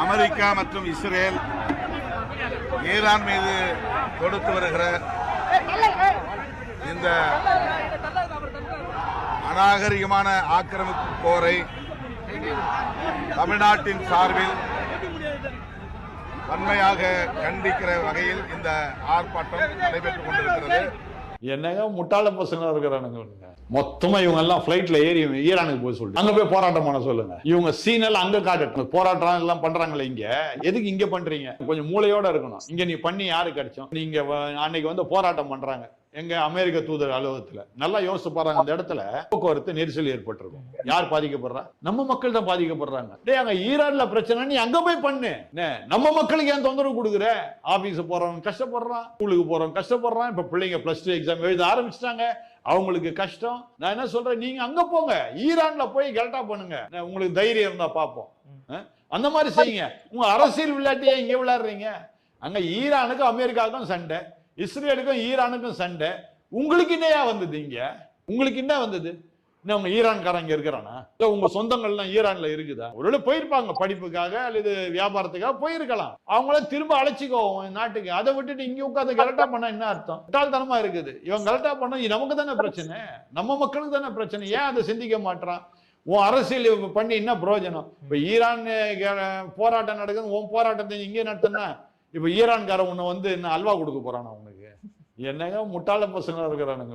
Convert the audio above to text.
America மற்றும் Israel Iran மீது தொடுத்து வருகிற இந்த அநாகரிகமான ஆக்கிரமிப்பு போரை தமிழ்நாட்டின் சார்பில் வன்மையாக கண்டிக்கிற வகையில் இந்த ஆர்ப்பாட்டம் நடைபெற்றுக் கொண்டிருக்கிறது. என்னங்க முட்டாள பசங்க இருக்கிறானுங்க. மொத்தமா இவங்க எல்லாம் பிளைட்ல ஏறி ஈரானுக்கு போய் சொல்லுங்க, அங்க போய் போராட்டம் பண்ண சொல்லுங்க. இவங்க சீனல் அங்க காட்டட்டும். போராட்டம் எல்லாம் பண்றாங்களே இங்க, எதுக்கு இங்க பண்றீங்க? கொஞ்சம் மூளையோட இருக்கணும். இங்க நீ பண்ணி யாரு கிடைச்சோம்? நீங்க அன்னைக்கு வந்து போராட்டம் பண்றாங்க எங்க அமெரிக்க தூதர் அலுவலகத்துல. நல்லா யோசிச்சு பாருங்க, அந்த இடத்துல போக்குவரத்து நெரிசல் ஏற்பட்டிருக்கும். யார் பாதிக்கப்படுறா? நம்ம மக்கள் தான் பாதிக்கப்படுறாங்க. டேய், அங்க ஈரான்ல பிரச்சனை, நீ அங்க போய் பண்ணு. நம்ம மக்களுக்கு ஏன் தொந்தரவு கொடுக்குற? ஆபீஸ் போறவங்க கஷ்டப்படுறான், ஸ்கூலுக்கு போறவங்க கஷ்டப்படுறான். இப்ப பிள்ளைங்க +2 எக்ஸாம் எழுத ஆரம்பிச்சிட்டாங்க, அவங்களுக்கு கஷ்டம். நான் என்ன சொல்றேன், நீங்க அங்க போங்க, ஈரான்ல போய் கரெக்டா பண்ணுங்க. உங்களுக்கு தைரியம் இருந்தா பாப்போம். அந்த மாதிரி செய்யுங்க. உங்க அரசியல் விளையாட்டியா இங்க விளையாடுறீங்க? அங்க ஈரானுக்கும் அமெரிக்காவுக்கும் சண்டை, இஸ்ரேலுக்கும் ஈரானுக்கும் சண்டை. உங்களுக்கு என்னையா வந்தது? இங்க உங்களுக்கு என்ன வந்தது? என்ன உங்க ஈரான்காரங்க இருக்கிறானா? இல்ல உங்க சொந்தங்கள்லாம் ஈரான்ல இருக்குதா? ஒருவேளை போயிருப்பாங்க படிப்புக்காக அல்லது வியாபாரத்துக்காக போயிருக்கலாம். அவங்கள திரும்ப அழைச்சிக்கோ நாட்டுக்கு. அதை விட்டுட்டு இங்க உட்காந்து கரெக்டா பண்ண என்ன அர்த்தம்? முட்டாள்தனமா இருக்குது. இவன் கரெக்டா பண்ண நமக்கு தானே பிரச்சனை, நம்ம மக்களுக்கு தானே பிரச்சனை. ஏன் அதை சிந்திக்க மாட்டான்? உன் அரசியல் பண்ணி என்ன பிரயோஜனம்? இப்ப ஈரான் போராட்டம் நடக்குது, உன் போராட்டத்தை இங்கே நடத்தினா இப்ப ஈரான்காரன் உன்னை வந்து என்ன அல்வா கொடுக்க போறானா உனக்கு? என்னங்க முட்டாள பசங்க இருக்கிறானுங்க.